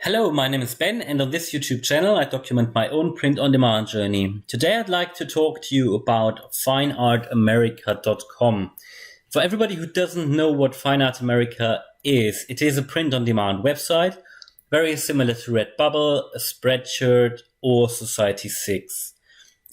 Hello, my name is Ben, and on this YouTube channel I document my own print-on-demand journey. Today I'd like to talk to you about Fineartamerica.com. For everybody who doesn't know what Fineartamerica is, it is a print-on-demand website, very similar to Redbubble, Spreadshirt, or Society6.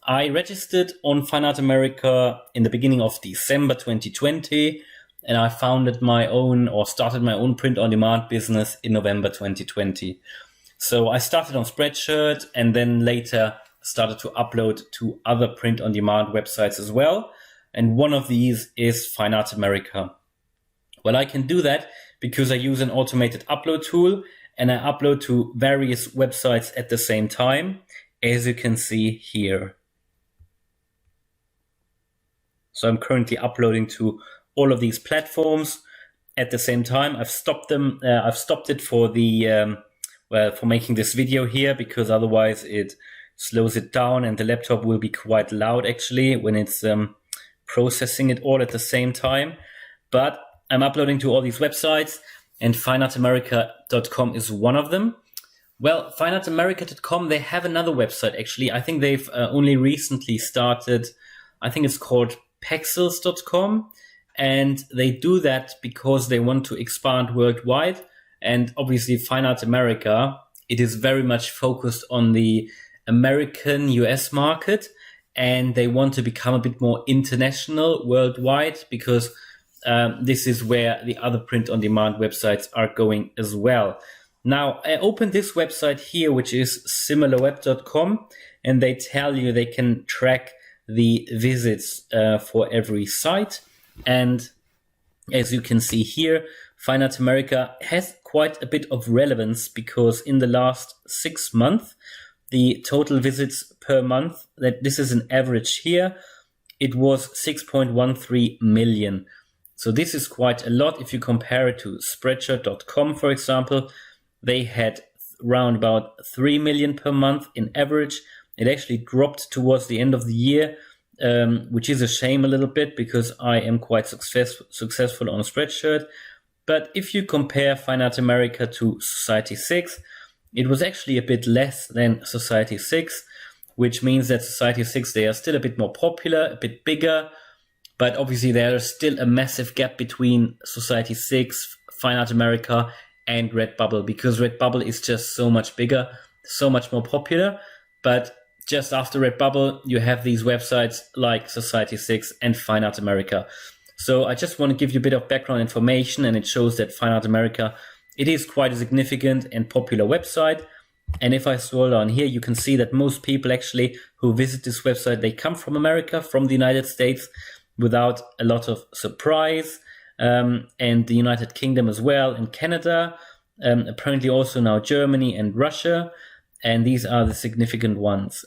I registered on Fineartamerica in the beginning of December 2020, and I started my own print-on-demand business in November 2020. So I started on Spreadshirt and then later started to upload to other print-on-demand websites as well. And one of these is Fineartamerica. Well, I can do that because I use an automated upload tool and I upload to various websites at the same time, as you can see here. So I'm currently uploading to all of these platforms at the same time. I've stopped them. I've stopped it for for making this video here, because otherwise it slows it down and the laptop will be quite loud actually when it's processing it all at the same time. But I'm uploading to all these websites, and Fineartamerica.com is one of them. Well, Fineartamerica.com, they have another website actually. I think they've only recently started. I think it's called Pexels.com. And they do that because they want to expand worldwide. And obviously Fineartamerica, it is very much focused on the American US market. And they want to become a bit more international worldwide, because this is where the other print-on-demand websites are going as well. Now, I opened this website here, which is similarweb.com, and they tell you they can track the visits for every site. And as you can see here, Fineartamerica has quite a bit of relevance, because in the last 6 months, the total visits per month, that this is an average here, it was 6.13 million. So this is quite a lot. If you compare it to Spreadshirt.com, for example, they had around about 3 million per month in average. It actually dropped towards the end of the year, which is a shame a little bit, because I am quite successful on Spreadshirt. But if you compare Fineartamerica to Society6, it was actually a bit less than Society6, which means that Society6, they are still a bit more popular, a bit bigger, but obviously there is still a massive gap between Society6, Fineartamerica, and Redbubble, because Redbubble is just so much bigger, so much more popular. But just after Redbubble, you have these websites like Society6 and Fineartamerica. So I just want to give you a bit of background information, and it shows that Fineartamerica, it is quite a significant and popular website. And if I scroll down here, you can see that most people actually who visit this website, they come from America, from the United States, without a lot of surprise, and the United Kingdom as well, and Canada, apparently also now Germany and Russia. And these are the significant ones.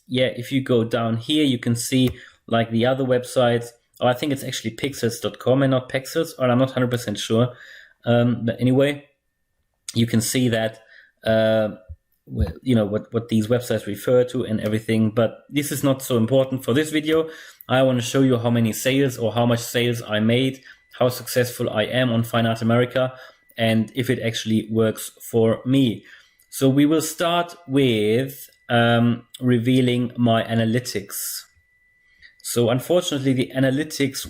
If you go down here, you can see like the other websites. I think it's actually pixels.com and not Pexels, or I'm not 100% sure. But anyway, you can see that, what these websites refer to and everything. But this is not so important for this video. I want to show you how many sales or how much sales I made, how successful I am on Fineartamerica, and if it actually works for me. So we will start with revealing my analytics. So unfortunately, the analytics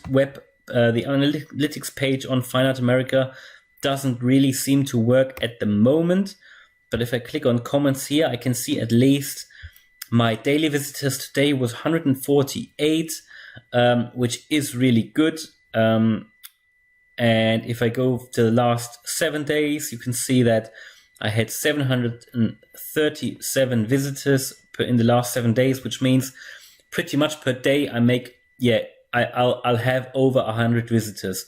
page on Fineartamerica doesn't really seem to work at the moment. But if I click on comments here, I can see at least my daily visitors today was 148, which is really good. And if I go to the last 7 days, you can see that I had 737 visitors in the last 7 days, which means pretty much per day I make, I'll have over 100 visitors.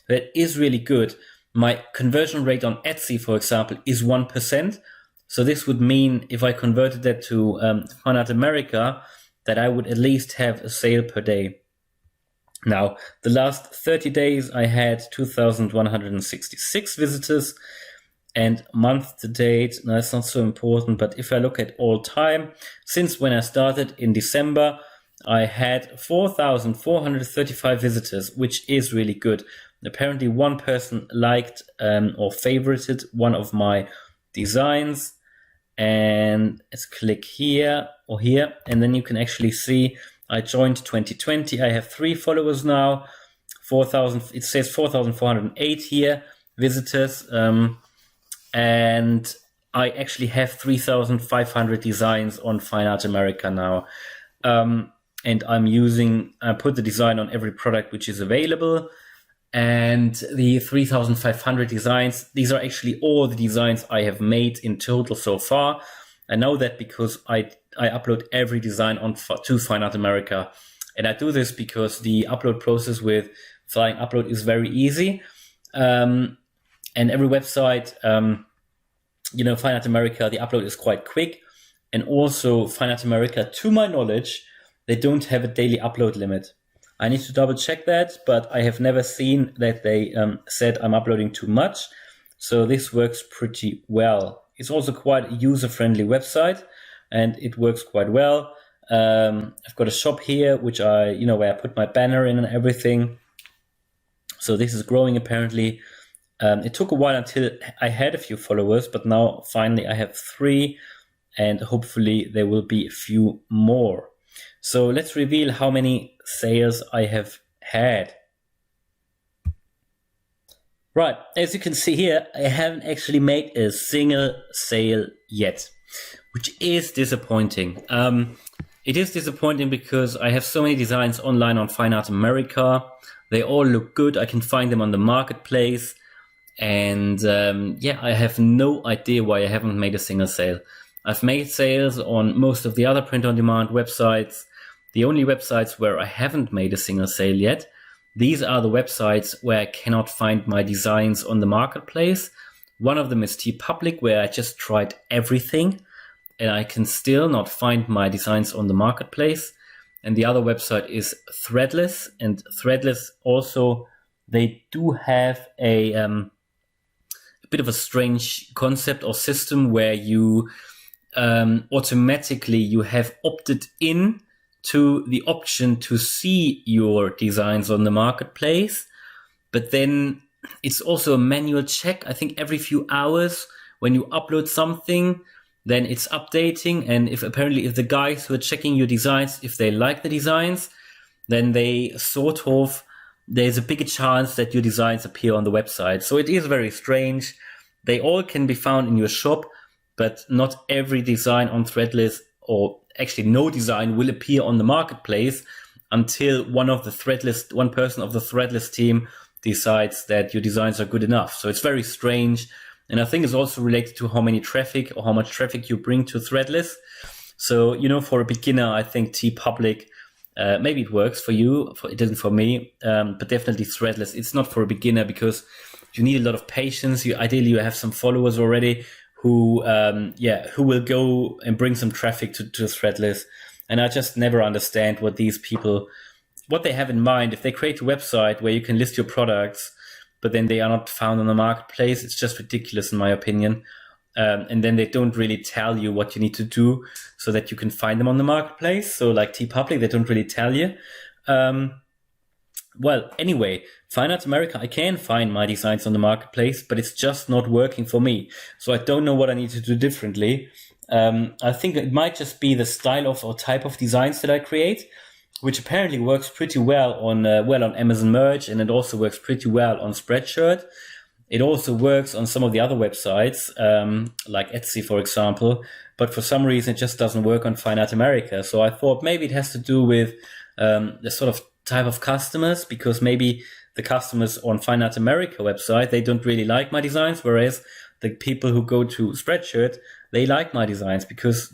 That is really good. My conversion rate on Etsy, for example, is 1%. So this would mean if I converted that to Fineartamerica, that I would at least have a sale per day. Now, the last 30 days I had 2,166 visitors. And month to date, now that's not so important, but if I look at all time, since when I started in December, I had 4,435 visitors, which is really good. Apparently one person liked or favorited one of my designs, and let's click here or here, and then you can actually see I joined 2020. I have 3 followers now, 4,000. It says 4,408 here visitors, and I actually have 3,500 designs on Fineartamerica now. And I put the design on every product which is available. And the 3,500 designs, these are actually all the designs I have made in total so far. I know that because I upload every design to Fineartamerica. And I do this because the upload process with Flying Upload is very easy. And every website, Fineartamerica, the upload is quite quick. And also Fineartamerica, to my knowledge, they don't have a daily upload limit. I need to double check that, but I have never seen that they said I'm uploading too much. So this works pretty well. It's also quite a user-friendly website, and it works quite well. I've got a shop here, which where I put my banner in and everything. So this is growing apparently. It took a while until I had a few followers, but now finally I have 3, and hopefully there will be a few more. So let's reveal how many sales I have had. Right, as you can see here, I haven't actually made a single sale yet, which is disappointing. It is disappointing because I have so many designs online on Fineartamerica. They all look good. I can find them on the marketplace. And I have no idea why I haven't made a single sale. I've made sales on most of the other print-on-demand websites. The only websites where I haven't made a single sale yet, these are the websites where I cannot find my designs on the marketplace. One of them is TeePublic, where I just tried everything and I can still not find my designs on the marketplace. And the other website is Threadless, and Threadless also, they do have a bit of a strange concept or system where you automatically you have opted in to the option to see your designs on the marketplace, but then it's also a manual check. I think every few hours when you upload something, then it's updating, and if the guys who are checking your designs, if they like the designs, then there's a bigger chance that your designs appear on the website. So it is very strange. They all can be found in your shop, but not every design on Threadless, or actually no design, will appear on the marketplace until one person of the Threadless team decides that your designs are good enough. So it's very strange. And I think it's also related to how much traffic you bring to Threadless. So, for a beginner, I think TeePublic, maybe it works for you. It didn't for me, but definitely Threadless. It's not for a beginner because you need a lot of patience. Ideally, you have some followers already who will go and bring some traffic to Threadless. And I just never understand what they have in mind. If they create a website where you can list your products, but then they are not found on the marketplace, it's just ridiculous in my opinion. And then they don't really tell you what you need to do so that you can find them on the marketplace. So like TeePublic, they don't really tell you. Well, anyway, Fineartamerica, I can find my designs on the marketplace, but it's just not working for me. So I don't know what I need to do differently. I think it might just be the style or type of designs that I create, which apparently works pretty well on Amazon Merch, and it also works pretty well on Spreadshirt. It also works on some of the other websites, like Etsy, for example, but for some reason it just doesn't work on Fineartamerica. So I thought maybe it has to do with the sort of type of customers, because maybe the customers on Fineartamerica website, they don't really like my designs, whereas the people who go to Spreadshirt, they like my designs because,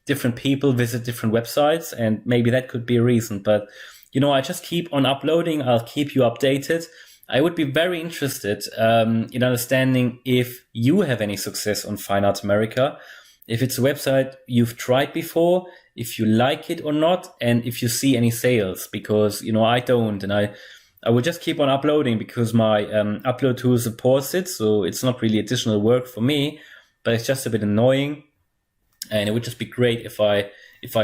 different people visit different websites, and maybe that could be a reason. But, I just keep on uploading. I'll keep you updated. I would be very interested in understanding if you have any success on Fineartamerica, if it's a website you've tried before, if you like it or not, and if you see any sales, because, I don't, and I will just keep on uploading because my upload tool supports it. So it's not really additional work for me, but it's just a bit annoying. And it would just be great if I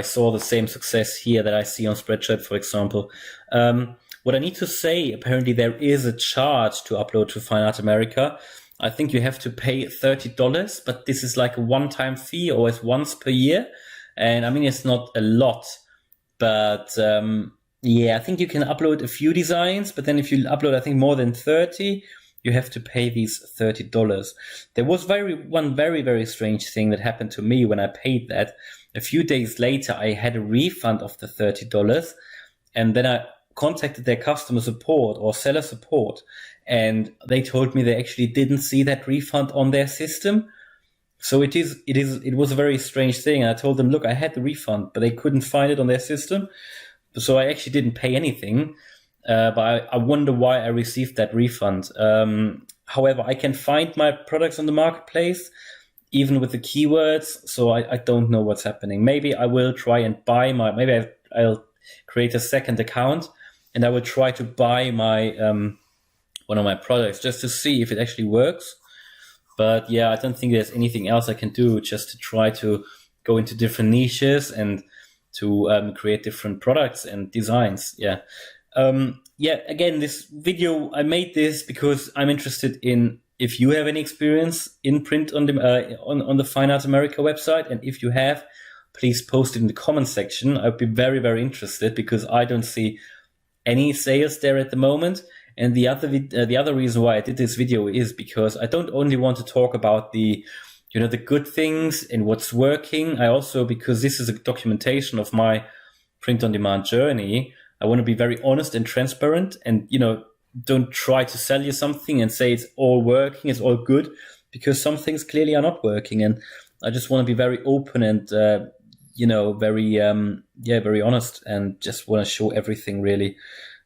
saw the same success here that I see on Spreadshirt, for example. What I need to say, apparently there is a charge to upload to Fineartamerica. I think you have to pay $30, but this is like a one-time fee, always once per year. And I mean, it's not a lot, but yeah, I think you can upload a few designs, but then if you upload, I think more than 30, you have to pay these $30. There was one very, very strange thing that happened to me when I paid that. A few days later, I had a refund of the $30, and then I contacted their customer support or seller support, and they told me they actually didn't see that refund on their system. So it was a very strange thing. And I told them, look, I had the refund, but they couldn't find it on their system. So I actually didn't pay anything. But I wonder why I received that refund. However, I can find my products on the marketplace, even with the keywords. So I don't know what's happening. Maybe I will try and buy I'll create a second account, and I will try to buy my one of my products just to see if it actually works. But yeah, I don't think there's anything else I can do, just to try to go into different niches and to create different products and designs. Yeah. Again, this video, I made this because I'm interested in if you have any experience in print on the Fineartamerica website. And if you have, please post it in the comment section. I'd be very, very interested, because I don't see any sales there at the moment. And the other reason why I did this video is because I don't only want to talk about the good things and what's working. I also, because this is a documentation of my print-on-demand journey, I want to be very honest and transparent, and don't try to sell you something and say it's all working, it's all good, because some things clearly are not working. And I just want to be very open and very honest, and just want to show everything really.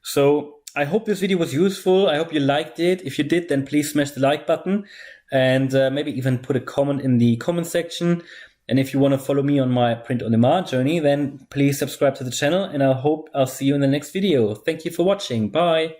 So I hope this video was useful. I hope you liked it. If you did, then please smash the like button, and maybe even put a comment in the comment section. And if you want to follow me on my print-on-demand journey, then please subscribe to the channel, and I hope I'll see you in the next video. Thank you for watching. Bye.